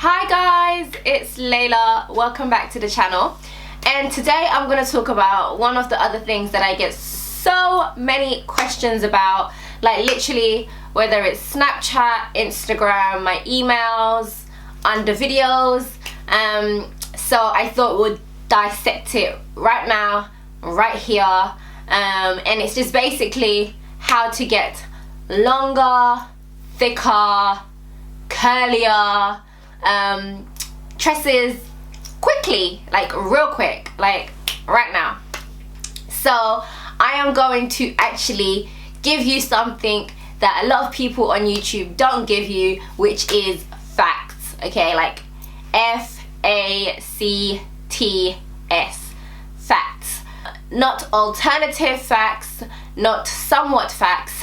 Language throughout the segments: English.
Hi guys, it's Layla. Welcome back to the channel. And today I'm going to talk about one of the other things that I get so many questions about, like literally whether it's Snapchat, Instagram, my emails, under videos. So I thought we'd dissect it right now, right here. And it's just basically how to get longer, thicker, curlier tresses quickly, like real quick, like right now. So I am going to actually give you something that a lot of people on YouTube don't give you, which is facts. Okay, like F-A-C-T-S, facts. Not alternative facts, not somewhat facts,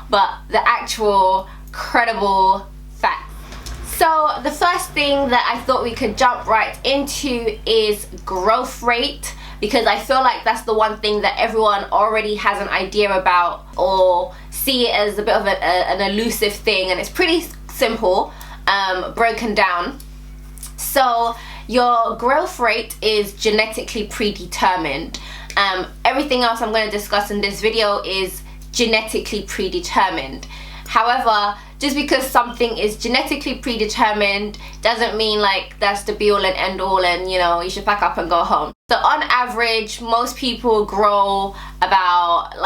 but the actual credible facts. So the first thing that I thought we could jump right into is growth rate, because I feel like that's the one thing that everyone already has an idea about or see it as a bit of an elusive thing, and it's pretty simple, broken down. So your growth rate is genetically predetermined. Everything else I'm going to discuss in this video is genetically predetermined. However, just because something is genetically predetermined doesn't mean like that's the be all and end all and you know you should pack up and go home. So on average, most people grow about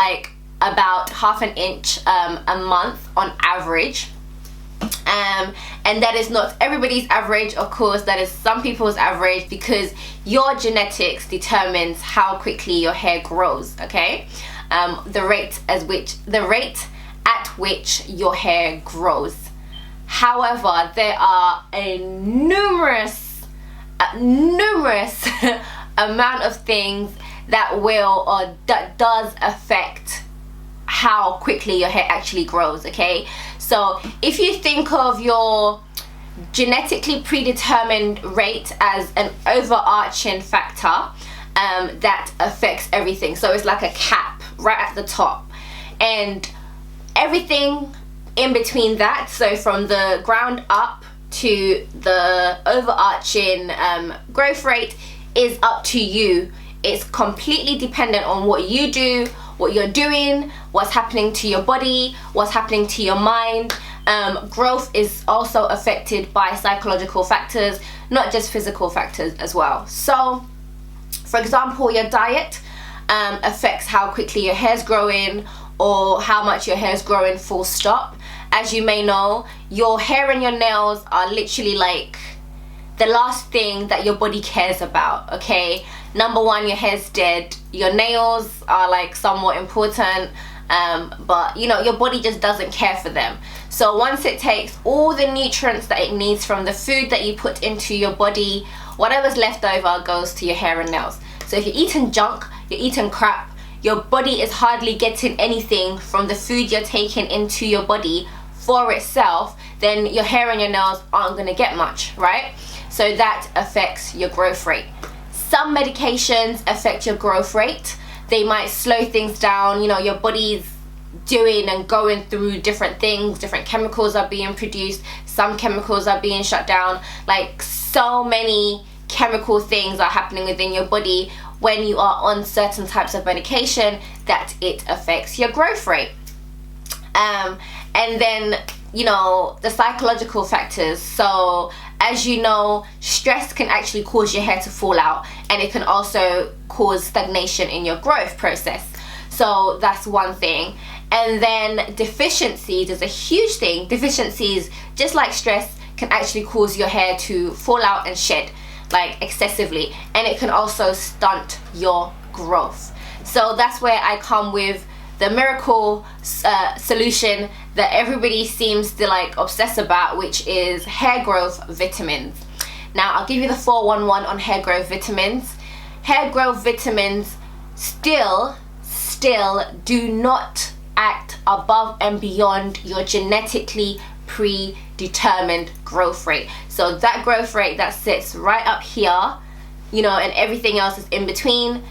half an inch a month on average. And that is not everybody's average, of course. That is some people's average, because your genetics determines how quickly your hair grows. Okay, the rate at which your hair grows. However, there are a numerous amount of things that will or that does affect how quickly your hair actually grows. Okay, so if you think of your genetically predetermined rate as an overarching factor that affects everything, so it's like a cap right at the top, and everything in between that, so from the ground up to the overarching growth rate, is up to you. It's completely dependent on what you do, what you're doing, what's happening to your body, what's happening to your mind. Growth is also affected by psychological factors, not just physical factors as well. So for example, your diet affects how quickly your hair's growing, or how much your hair is growing, full stop. As you may know, your hair and your nails are literally like the last thing that your body cares about. Okay, number one, your hair's dead. Your nails are like somewhat important, but you know, your body just doesn't care for them. So once it takes all the nutrients that it needs from the food that you put into your body, whatever's left over goes to your hair and nails. So if you're eating junk, you're eating crap, your body is hardly getting anything from the food you're taking into your body for itself, then your hair and your nails aren't going to get much, right? So that affects your growth rate. Some medications affect your growth rate. They might slow things down. You know, your body's doing and going through different things. Different chemicals are being produced. Some chemicals are being shut down. Like, so many chemical things are happening within your body when you are on certain types of medication that it affects your growth rate. And then, you know, the psychological factors. So as you know, stress can actually cause your hair to fall out, and it can also cause stagnation in your growth process. So that's one thing. And then deficiencies is a huge thing. Deficiencies, just like stress, can actually cause your hair to fall out and shed, like excessively, and it can also stunt your growth. So that's where I come with the miracle solution that everybody seems to like obsess about, which is hair growth vitamins. Now I'll give you the 411 on hair growth vitamins. Hair growth vitamins still do not act above and beyond your genetically predetermined growth rate. So that growth rate that sits right up here, you know, and everything else is in between.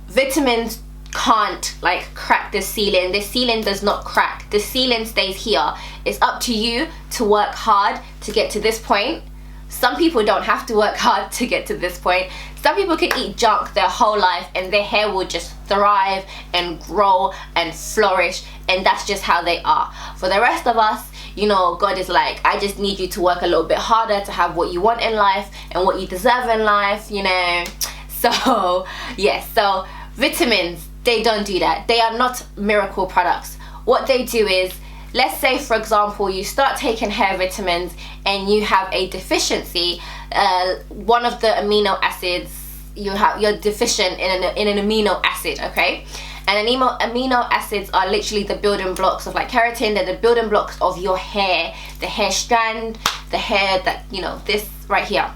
Vitamins can't like crack the ceiling. The ceiling does not crack. The ceiling stays here. It's up to you to work hard to get to this point, some people don't have to work hard to get to this point. Some people can eat junk their whole life and their hair will just thrive and grow and flourish, and that's just how they are. For the rest of us, you know, God is like, I just need you to work a little bit harder to have what you want in life and what you deserve in life, you know. So yes, so vitamins, they don't do that. They are not miracle products. What they do is, let's say for example you start taking hair vitamins and you have a deficiency, one of the amino acids, you're deficient in an amino acid, okay? And amino acids are literally the building blocks of like keratin. They're the building blocks of your hair, the hair strand, the hair that, you know, this right here.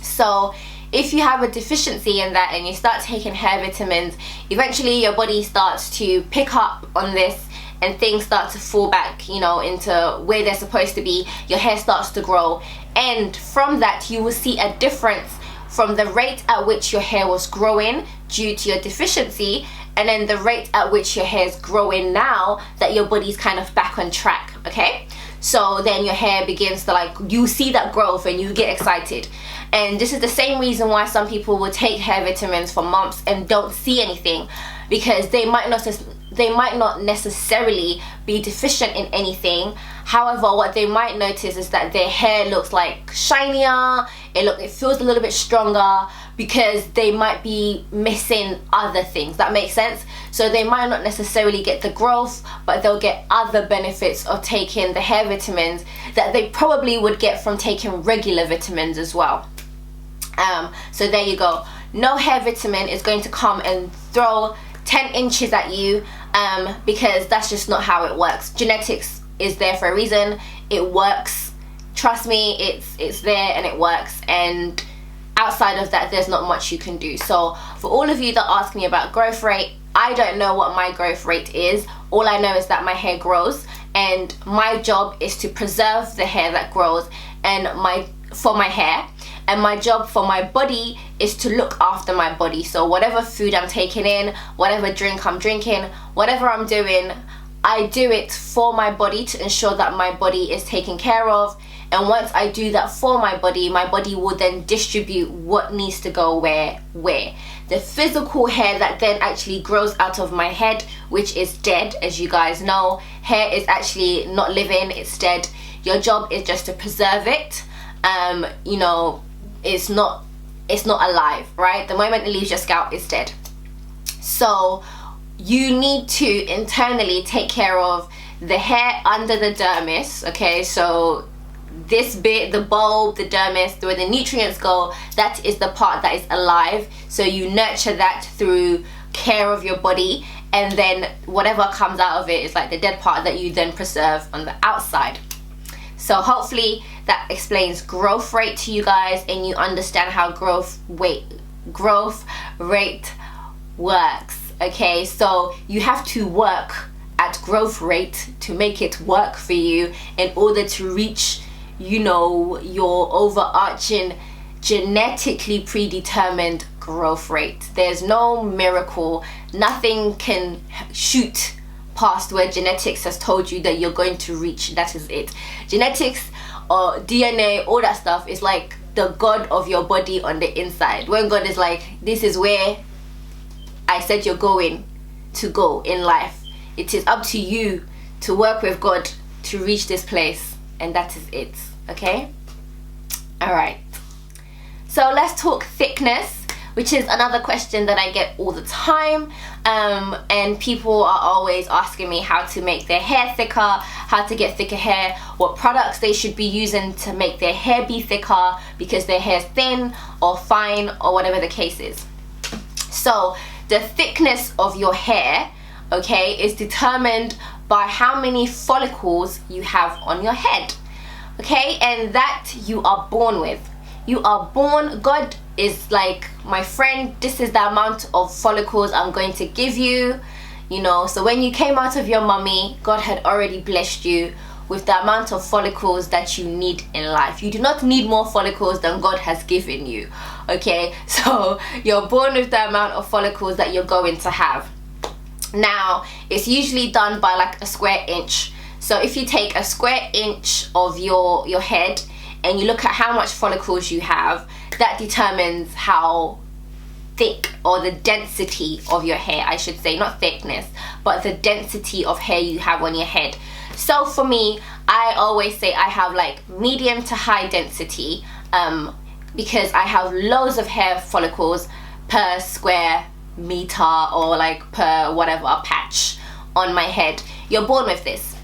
So if you have a deficiency in that and you start taking hair vitamins, eventually your body starts to pick up on this and things start to fall back, you know, into where they're supposed to be. Your hair starts to grow, and from that you will see a difference from the rate at which your hair was growing due to your deficiency, and then the rate at which your hair is growing now that your body's kind of back on track, okay? So then your hair begins to, like, you see that growth and you get excited. And this is the same reason why some people will take hair vitamins for months and don't see anything, because they might not necessarily be deficient in anything. However, what they might notice is that their hair looks like shinier, it feels a little bit stronger, because they might be missing other things. That makes sense? So they might not necessarily get the growth, but they'll get other benefits of taking the hair vitamins that they probably would get from taking regular vitamins as well. So there you go. No hair vitamin is going to come and throw 10 inches at you, because that's just not how it works. Genetics is there for a reason. It works. Trust me, it's there and it works. And outside of that, there's not much you can do. So for all of you that ask me about growth rate, I don't know what my growth rate is. All I know is that my hair grows, and my job is to preserve the hair that grows for my hair. And my job for my body is to look after my body. So whatever food I'm taking in, whatever drink I'm drinking, whatever I'm doing, I do it for my body to ensure that my body is taken care of. And once I do that for my body will then distribute what needs to go where. The physical hair that then actually grows out of my head, which is dead, as you guys know, hair is actually not living, it's dead. Your job is just to preserve it. You know, it's not alive, right? The moment it leaves your scalp, it's dead. So you need to internally take care of the hair under the dermis, okay? So this bit, the bulb, the dermis, where the nutrients go, that is the part that is alive. So you nurture that through care of your body, and then whatever comes out of it is like the dead part that you then preserve on the outside. So hopefully that explains growth rate to you guys, and you understand how growth rate works. Okay, so you have to work at growth rate to make it work for you in order to reach, you know, your overarching genetically predetermined growth rate. There's no miracle. Nothing can shoot past where genetics has told you that you're going to reach. That is it. Genetics or DNA, all that stuff is like the God of your body on the inside. When God is like, this is where I said you're going to go in life. It is up to you to work with God to reach this place, and that is it. Okay? Alright. So let's talk thickness, which is another question that I get all the time. And people are always asking me how to make their hair thicker, how to get thicker hair, what products they should be using to make their hair be thicker because their hair's thin or fine or whatever the case is. So the thickness of your hair, okay, is determined by how many follicles you have on your head, okay, and that you are born with. You are born, God is like, my friend, this is the amount of follicles I'm going to give you, you know. So when you came out of your mommy, God had already blessed you with the amount of follicles that you need in life. You do not need more follicles than God has given you, okay? So you're born with the amount of follicles that you're going to have. Now, it's usually done by like a square inch. So if you take a square inch of your head and you look at how much follicles you have, that determines how thick, or the density of your hair, I should say, not thickness, but the density of hair you have on your head. So for me, I always say I have like medium to high density, because I have loads of hair follicles per square meter, or like per whatever patch on my head. You're born with this.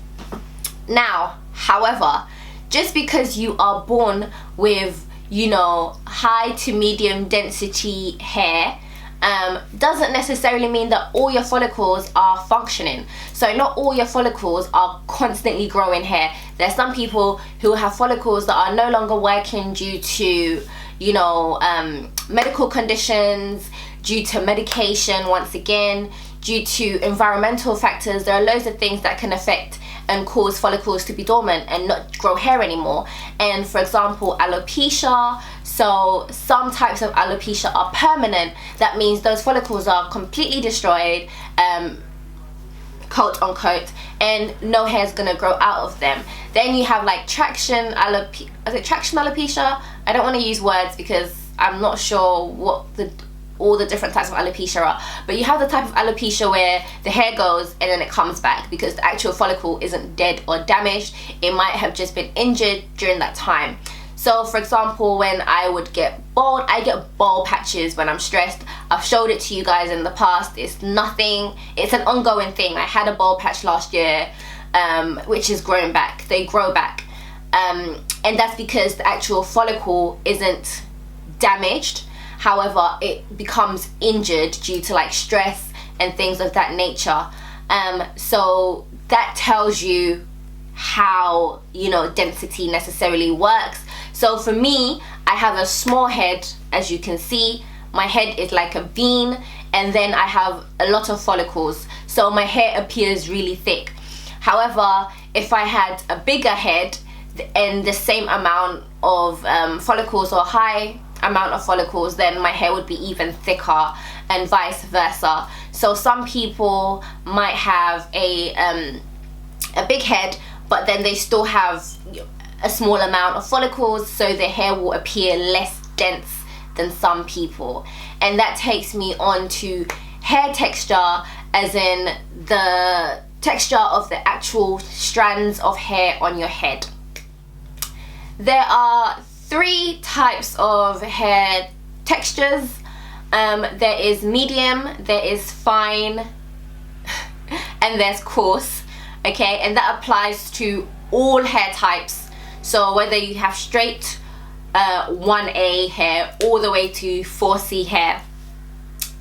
Now, however, just because you are born with, you know, high to medium density hair, doesn't necessarily mean that all your follicles are functioning. So not all your follicles are constantly growing hair. There's some people who have follicles that are no longer working due to, you know, medical conditions, due to medication, once again, due to environmental factors. There are loads of things that can affect and cause follicles to be dormant and not grow hair anymore. And for example, alopecia. So some types of alopecia are permanent. That means those follicles are completely destroyed, quote unquote, and no hair is gonna grow out of them. Then you have like traction alopecia? I don't want to use words because I'm not sure what all the different types of alopecia are, but you have the type of alopecia where the hair goes and then it comes back because the actual follicle isn't dead or damaged. It might have just been injured during that time. So for example, when I would get bald, I get bald patches when I'm stressed. I've showed it to you guys in the past. It's nothing, it's an ongoing thing. I had a bald patch last year, which is growing back. They grow back, and that's because the actual follicle isn't damaged. However, it becomes injured due to like stress and things of that nature. So that tells you how, you know, density necessarily works. So for me, I have a small head, as you can see. My head is like a bean, and then I have a lot of follicles. So my hair appears really thick. However, if I had a bigger head and the same amount of follicles, or high amount of follicles, then my hair would be even thicker, and vice versa. So some people might have a big head, but then they still have a small amount of follicles, so their hair will appear less dense than some people. And that takes me on to hair texture, as in the texture of the actual strands of hair on your head. There are 3 types of hair textures. There is medium, there is fine, and there's coarse. Okay, and that applies to all hair types. So whether you have straight 1A hair all the way to 4C hair,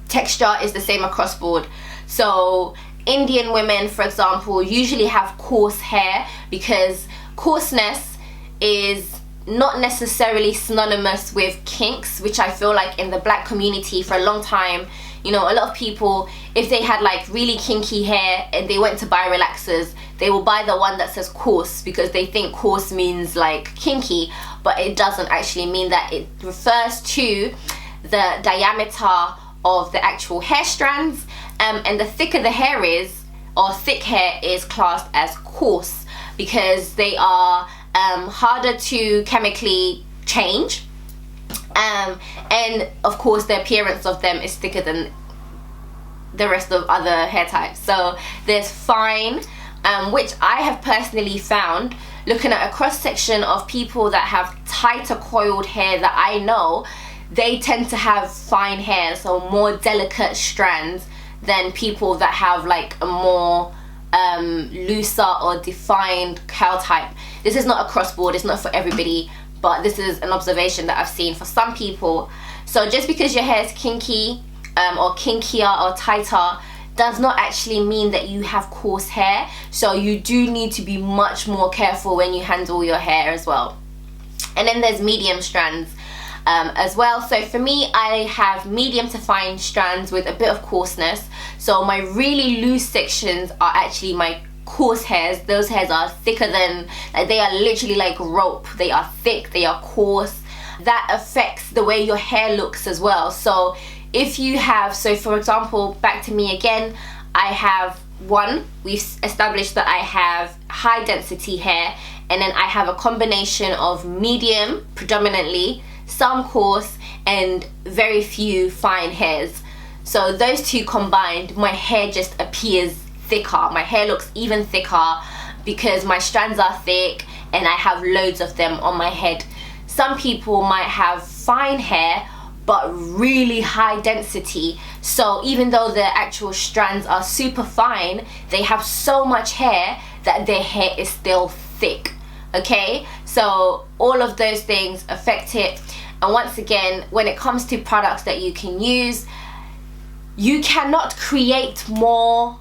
texture is the same across board. So Indian women, for example, usually have coarse hair because coarseness is not necessarily synonymous with kinks, which I feel like in the black community for a long time, you know, a lot of people, if they had like really kinky hair and they went to buy relaxers, they will buy the one that says coarse because they think coarse means like kinky, but it doesn't actually mean that. It refers to the diameter of the actual hair strands, and the thicker the hair is, or thick hair, is classed as coarse because they are harder to chemically change, and of course the appearance of them is thicker than the rest of other hair types. So there's fine, which I have personally found, looking at a cross section of people that have tighter coiled hair that I know, they tend to have fine hair, so more delicate strands, than people that have like a more looser or defined curl type. This is not across board, it's not for everybody, but this is an observation that I've seen for some people. So just because your hair is kinky or kinkier or tighter does not actually mean that you have coarse hair. So you do need to be much more careful when you handle your hair as well. And then there's medium strands as well. So for me, I have medium to fine strands with a bit of coarseness. So my really loose sections are actually my coarse hairs. Those hairs are thicker than, they are literally like rope. They are thick, they are coarse. That affects the way your hair looks as well. So if you have, so for example, back to me again, I have we've established that I have high density hair, and then I have a combination of medium predominantly, some coarse, and very few fine hairs. So those two combined, my hair just appears thicker. My hair looks even thicker because my strands are thick and I have loads of them on my head. Some people might have fine hair but really high density, so even though the actual strands are super fine, they have so much hair that their hair is still thick. Okay, so all of those things affect it. And once again, when it comes to products that you can use, you cannot create more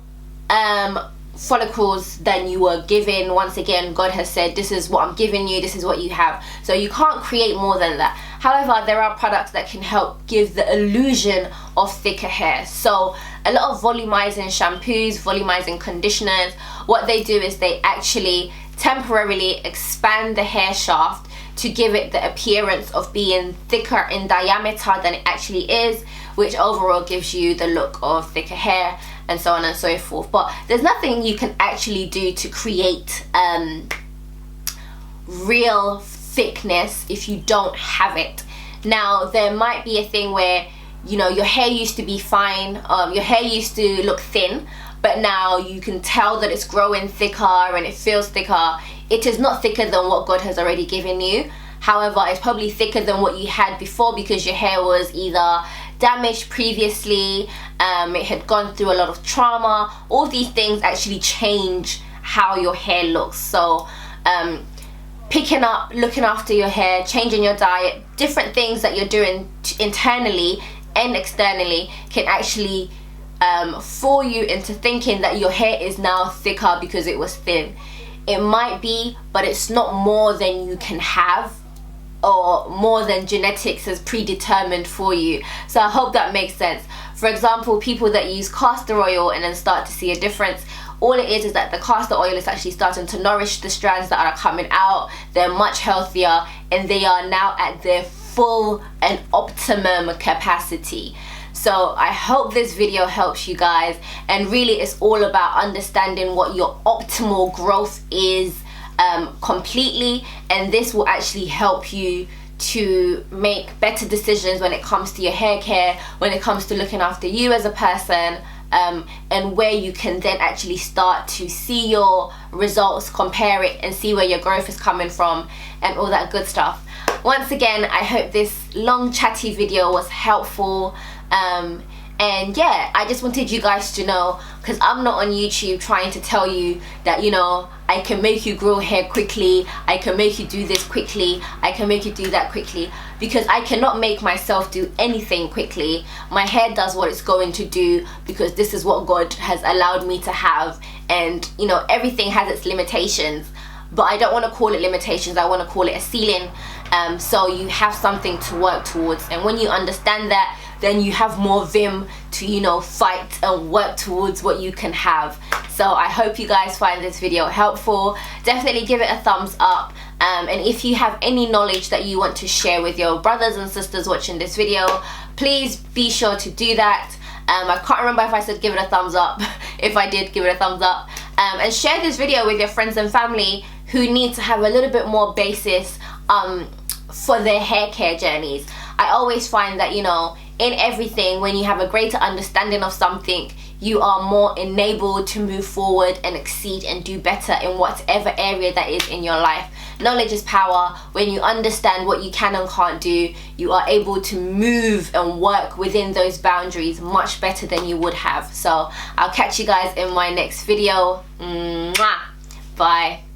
follicles than you were given. Once again, God has said, this is what I'm giving you, this is what you have, so you can't create more than that. However, there are products that can help give the illusion of thicker hair. So a lot of volumizing shampoos, volumizing conditioners, what they do is they actually temporarily expand the hair shaft to give it the appearance of being thicker in diameter than it actually is, which overall gives you the look of thicker hair, and so on and so forth. But there's nothing you can actually do to create real thickness if you don't have it. Now, there might be a thing where, you know, your hair used to be fine, your hair used to look thin, but now you can tell that it's growing thicker and it feels thicker. It is not thicker than what God has already given you. However, it's probably thicker than what you had before because your hair was either damaged previously, it had gone through a lot of trauma. All these things actually change how your hair looks. So picking up, looking after your hair, changing your diet, different things that you're doing internally and externally can actually fool you into thinking that your hair is now thicker because it was thin. It might be, but it's not more than you can have or more than genetics has predetermined for you. So I hope that makes sense. For example, people that use castor oil and then start to see a difference, all it is that the castor oil is actually starting to nourish the strands that are coming out. They're much healthier and they are now at their full and optimum capacity. So I hope this video helps you guys, and really it's all about understanding what your optimal growth is completely, and this will actually help you to make better decisions when it comes to your hair care, when it comes to looking after you as a person, and where you can then actually start to see your results, compare it and see where your growth is coming from and all that good stuff. Once again, I hope this long chatty video was helpful, and yeah, I just wanted you guys to know, because I'm not on YouTube trying to tell you that, you know, I can make you grow hair quickly, I can make you do this quickly, I can make you do that quickly, because I cannot make myself do anything quickly. My hair does what it's going to do because this is what God has allowed me to have, and you know, everything has its limitations, but I don't want to call it limitations, I want to call it a ceiling. So you have something to work towards, and when you understand that, then you have more vim to, you know, fight and work towards what you can have. So I hope you guys find this video helpful. Definitely give it a thumbs up, and if you have any knowledge that you want to share with your brothers and sisters watching this video, please be sure to do that. I can't remember if I said give it a thumbs up. If I did, give it a thumbs up, and share this video with your friends and family who need to have a little bit more basis for their hair care journeys. I always find that, you know, in everything, when you have a greater understanding of something, you are more enabled to move forward and exceed and do better in whatever area that is in your life. Knowledge is power. When you understand what you can and can't do, you are able to move and work within those boundaries much better than you would have. So I'll catch you guys in my next video. Mwah. Bye.